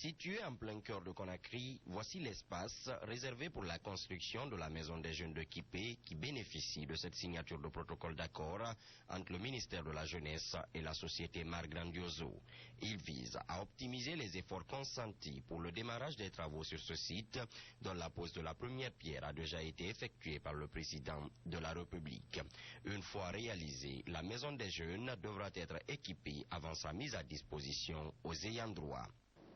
Situé en plein cœur de Conakry, voici l'espace réservé pour la construction de la maison des jeunes de Kipé qui bénéficie de cette signature de protocole d'accord entre le ministère de la Jeunesse et la société Mar Grandioso. Il vise à optimiser les efforts consentis pour le démarrage des travaux sur ce site, dont la pose de la première pierre a déjà été effectuée par le président de la République. Une fois réalisée, la maison des jeunes devra être équipée avant sa mise à disposition aux ayants droit.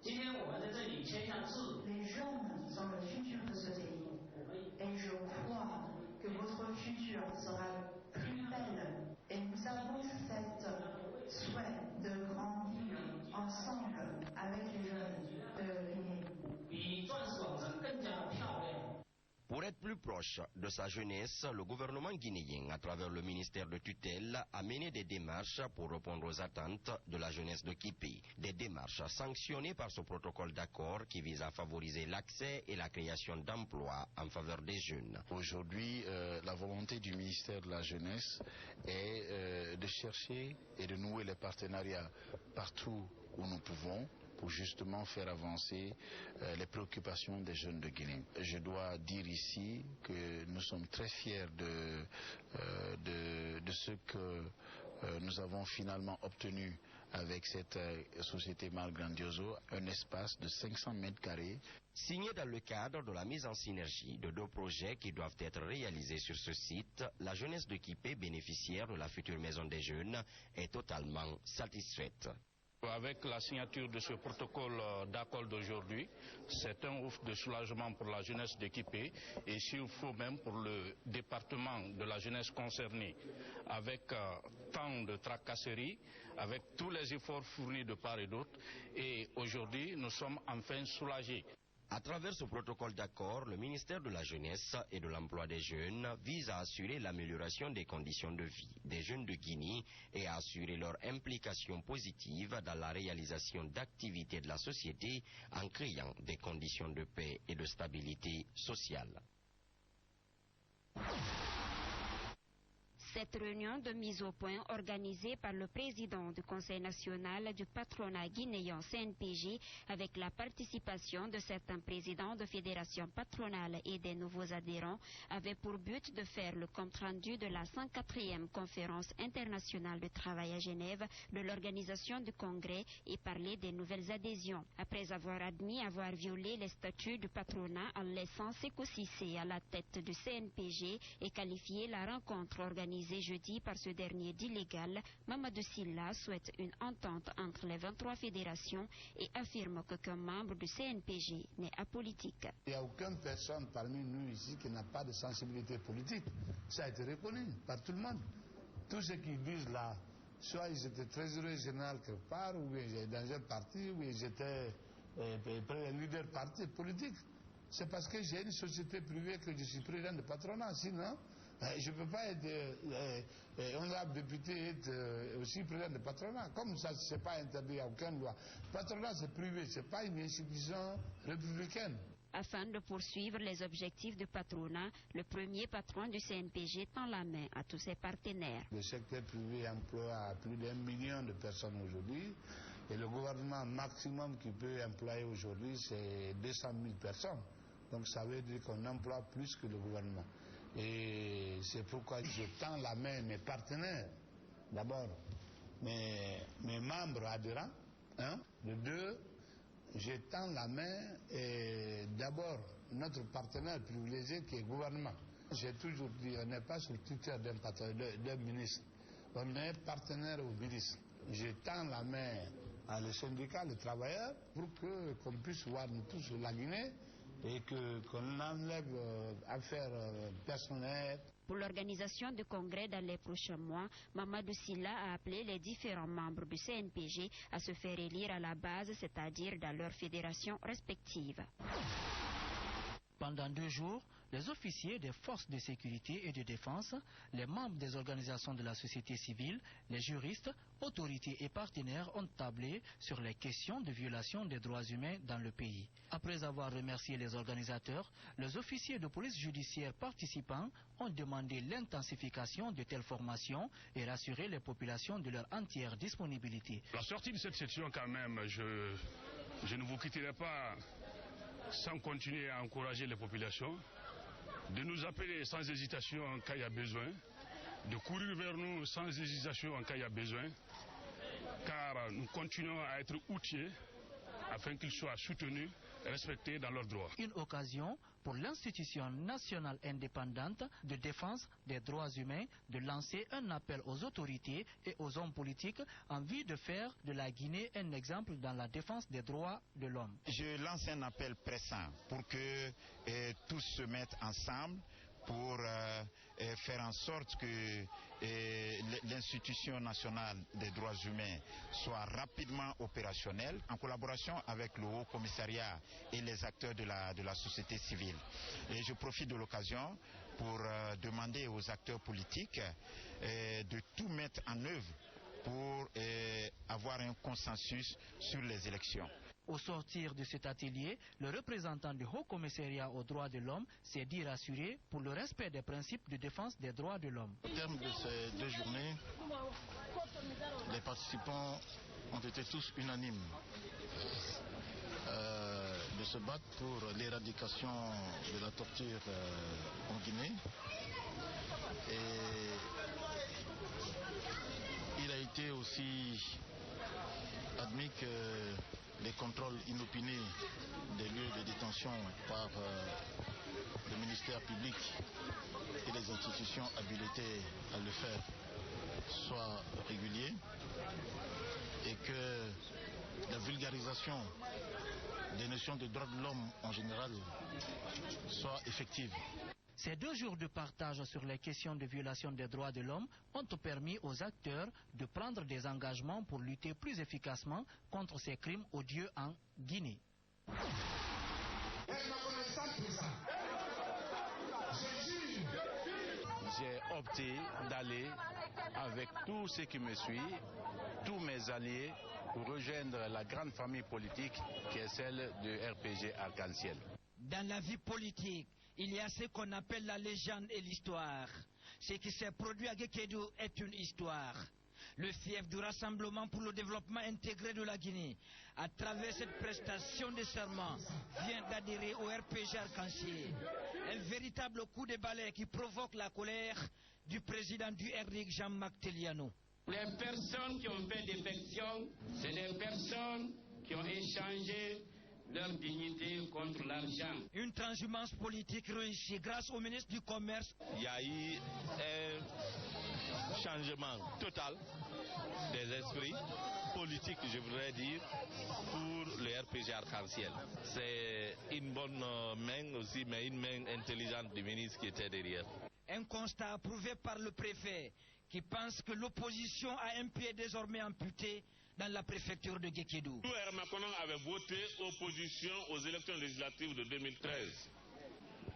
Les jeunes sont le futur de ce pays et je crois que votre futur sera plus belle et nous avons cet souhait de grandir ensemble avec les jeunes de Guinée. Pour être plus proche de sa jeunesse, le gouvernement guinéen, à travers le ministère de tutelle, a mené des démarches pour répondre aux attentes de la jeunesse de Kipé. Des démarches sanctionnées par ce protocole d'accord qui vise à favoriser l'accès et la création d'emplois en faveur des jeunes. Aujourd'hui, la volonté du ministère de la Jeunesse est de chercher et de nouer les partenariats partout où nous pouvons, pour justement faire avancer les préoccupations des jeunes de Guinée. Je dois dire ici que nous sommes très fiers de ce que nous avons finalement obtenu avec cette société Mar Grandioso, un espace de 500 mètres carrés. Signé dans le cadre de la mise en synergie de deux projets qui doivent être réalisés sur ce site, la jeunesse de Kipé, bénéficiaire de la future maison des jeunes, est totalement satisfaite. Avec la signature de ce protocole d'accord d'aujourd'hui, c'est un ouf de soulagement pour la jeunesse de Kipé et s'il faut même pour le département de la jeunesse concernée. Avec tant de tracasseries, avec tous les efforts fournis de part et d'autre, et aujourd'hui nous sommes enfin soulagés. À travers ce protocole d'accord, le ministère de la Jeunesse et de l'Emploi des Jeunes vise à assurer l'amélioration des conditions de vie des jeunes de Guinée et à assurer leur implication positive dans la réalisation d'activités de la société en créant des conditions de paix et de stabilité sociale. Cette réunion de mise au point organisée par le président du Conseil national du patronat guinéen CNPG avec la participation de certains présidents de fédérations patronales et des nouveaux adhérents avait pour but de faire le compte-rendu de la 104e conférence internationale du travail à Genève de l'organisation du congrès et parler des nouvelles adhésions. Après avoir admis avoir violé les statuts du patronat en laissant Sékou Cissé à la tête du CNPG et qualifié la rencontre organisée jeudi par ce dernier d'illégal, Mamadou Sylla souhaite une entente entre les 23 fédérations et affirme qu'aucun membre du CNPG n'est apolitique. Il n'y a aucune personne parmi nous ici qui n'a pas de sensibilité politique. Ça a été reconnu par tout le monde. Tous ceux qui disent là, soit ils étaient trésorier général quelque part, ou bien ils étaient dans un parti, ou ils étaient leader parti politique. C'est parce que j'ai une société privée que je suis président de patronat. Sinon, je ne peux pas être honorable député et être aussi président de patronat. Comme ça, ce n'est pas interdit à aucune loi. Le patronat, c'est privé, ce n'est pas une institution républicaine. Afin de poursuivre les objectifs du patronat, le premier patron du CNPG tend la main à tous ses partenaires. Le secteur privé emploie plus d'1 million de personnes aujourd'hui et le gouvernement maximum qui peut employer aujourd'hui, c'est 200 000 personnes. Donc ça veut dire qu'on emploie plus que le gouvernement. Et c'est pourquoi je tends la main à mes partenaires. D'abord, mes membres adhérents. De deux, je tends la main et d'abord notre partenaire privilégié qui est le gouvernement. J'ai toujours dit, on n'est pas sur le tutelle d'un ministre. On est partenaire au ministre. Je tends la main à le syndicat, les travailleurs, pour qu'on puisse voir nous tous la Guinée et qu'on enlève affaires personnelles. Pour l'organisation du congrès dans les prochains mois, Mamadou Sylla a appelé les différents membres du CNPG à se faire élire à la base, c'est-à-dire dans leurs fédérations respectives. Pendant 2 jours, les officiers des forces de sécurité et de défense, les membres des organisations de la société civile, les juristes, autorités et partenaires ont tablé sur les questions de violation des droits humains dans le pays. Après avoir remercié les organisateurs, les officiers de police judiciaire participants ont demandé l'intensification de telles formations et rassuré les populations de leur entière disponibilité. La sortie de cette section, quand même, Je ne vous quitterai pas sans continuer à encourager les populations, de nous appeler sans hésitation en cas il y a besoin, de courir vers nous sans hésitation en cas il y a besoin, car nous continuons à être outillés afin qu'ils soient soutenus, respectés dans leurs droits. Une occasion pour l'institution nationale indépendante de défense des droits humains de lancer un appel aux autorités et aux hommes politiques en vue de faire de la Guinée un exemple dans la défense des droits de l'homme. Je lance un appel pressant pour que tous se mettent ensemble pour faire en sorte que l'institution nationale des droits humains soit rapidement opérationnelle en collaboration avec le Haut Commissariat et les acteurs de la société civile. Et je profite de l'occasion pour demander aux acteurs politiques de tout mettre en œuvre pour avoir un consensus sur les élections. Au sortir de cet atelier, le représentant du Haut Commissariat aux droits de l'homme s'est dit rassuré pour le respect des principes de défense des droits de l'homme. Au terme de ces 2 journées, les participants ont été tous unanimes de se battre pour l'éradication de la torture en Guinée. Et il a été aussi admis que les contrôles inopinés des lieux de détention par le ministère public et les institutions habilitées à le faire soient réguliers et que la vulgarisation des notions de droits de l'homme en général soit effective. Ces 2 jours de partage sur les questions de violation des droits de l'homme ont permis aux acteurs de prendre des engagements pour lutter plus efficacement contre ces crimes odieux en Guinée. J'ai opté d'aller avec tous ceux qui me suivent, tous mes alliés, pour rejoindre la grande famille politique qui est celle de RPG Arc-en-Ciel. Dans la vie politique, il y a ce qu'on appelle la légende et l'histoire. Ce qui s'est produit à Guékédou est une histoire. Le fief du Rassemblement pour le développement intégré de la Guinée, à travers cette prestation de serment, vient d'adhérer au RPG Arc-en-Ciel. Un véritable coup de balai qui provoque la colère du président du RDIC, Jean-Marc Teliano. Les personnes qui ont fait défection, c'est des personnes qui ont échangé leur dignité contre l'argent. Une transhumance politique réussie grâce au ministre du Commerce. Il y a eu un changement total des esprits politiques, je voudrais dire, pour le RPG Arc-en-Ciel. C'est une bonne main aussi, mais une main intelligente du ministre qui était derrière. Un constat approuvé par le préfet qui pense que l'opposition a un pied désormais amputé dans la préfecture de Guékédou. Nous, Hermakonon avait voté opposition aux élections législatives de 2013.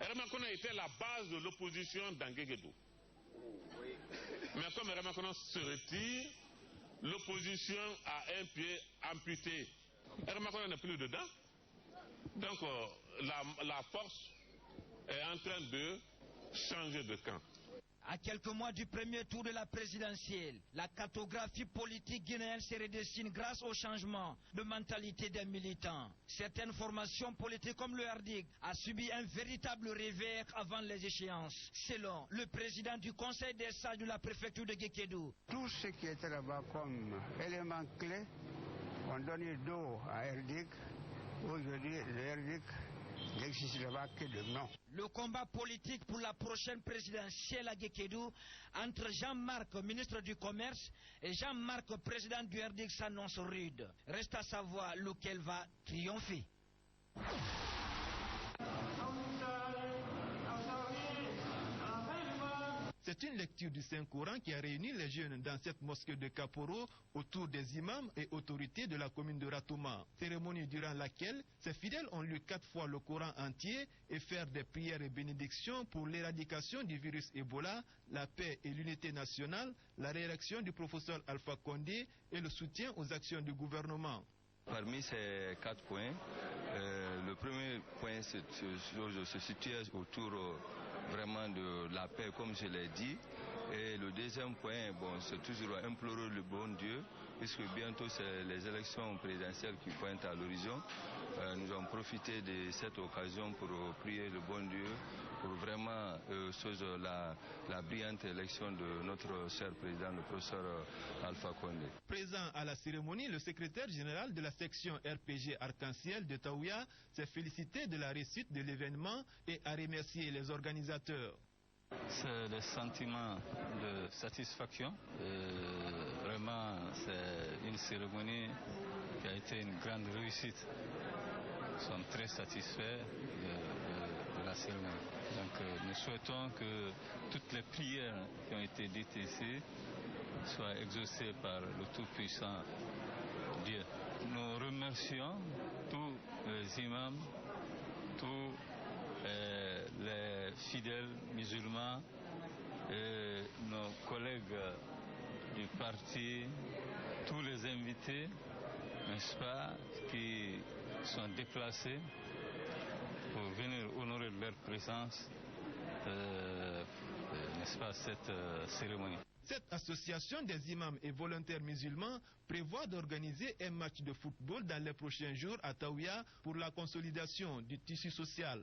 Hermakonon était la base de l'opposition dans Guékédou. Mais comme Hermakonon se retire, l'opposition a un pied amputé. Hermakonon n'est plus dedans. Donc la force est en train de changer de camp. À quelques mois du premier tour de la présidentielle, la cartographie politique guinéenne se redessine grâce au changement de mentalité des militants. Certaines formations politiques comme le RDIC a subi un véritable revers avant les échéances, selon le président du conseil des sages de la préfecture de Guékédou. Tout ce qui était là-bas comme élément clé ont donné dos à RDIC. Aujourd'hui, le RDIC n'existe là-bas que de nom. Le combat politique pour la prochaine présidentielle à Guékédou entre Jean-Marc, ministre du Commerce, et Jean-Marc, président du RDIC, s'annonce rude. Reste à savoir lequel va triompher. C'est une lecture du Saint-Coran qui a réuni les jeunes dans cette mosquée de Kaporo autour des imams et autorités de la commune de Ratouma. Cérémonie durant laquelle ces fidèles ont lu 4 fois le Coran entier et faire des prières et bénédictions pour l'éradication du virus Ebola, la paix et l'unité nationale, la réélection du professeur Alpha Condé et le soutien aux actions du gouvernement. Parmi ces 4 points, le premier point se situe autour vraiment de la paix, comme je l'ai dit, Et le deuxième point, bon, c'est toujours implorer le bon Dieu, puisque bientôt c'est les élections présidentielles qui pointent à l'horizon. Nous avons profité de cette occasion pour prier le bon Dieu pour vraiment la brillante élection de notre cher président, le professeur Alpha Condé. Présent à la cérémonie, le secrétaire général de la section RPG Arc-en-Ciel de Taouya s'est félicité de la réussite de l'événement et a remercié les organisateurs. C'est le sentiment de satisfaction. Vraiment, c'est une cérémonie qui a été une grande réussite. Nous sommes très satisfaits de la cérémonie. Donc nous souhaitons que toutes les prières qui ont été dites ici soient exaucées par le Tout-Puissant Dieu. Nous remercions tous les imams, tous les fidèles musulmans et nos collègues du parti, tous les invités, n'est-ce pas, qui sont déplacés pour venir honorer leur présence, n'est-ce pas, cette cérémonie. Cette association des imams et volontaires musulmans prévoit d'organiser un match de football dans les prochains jours à Taouya pour la consolidation du tissu social.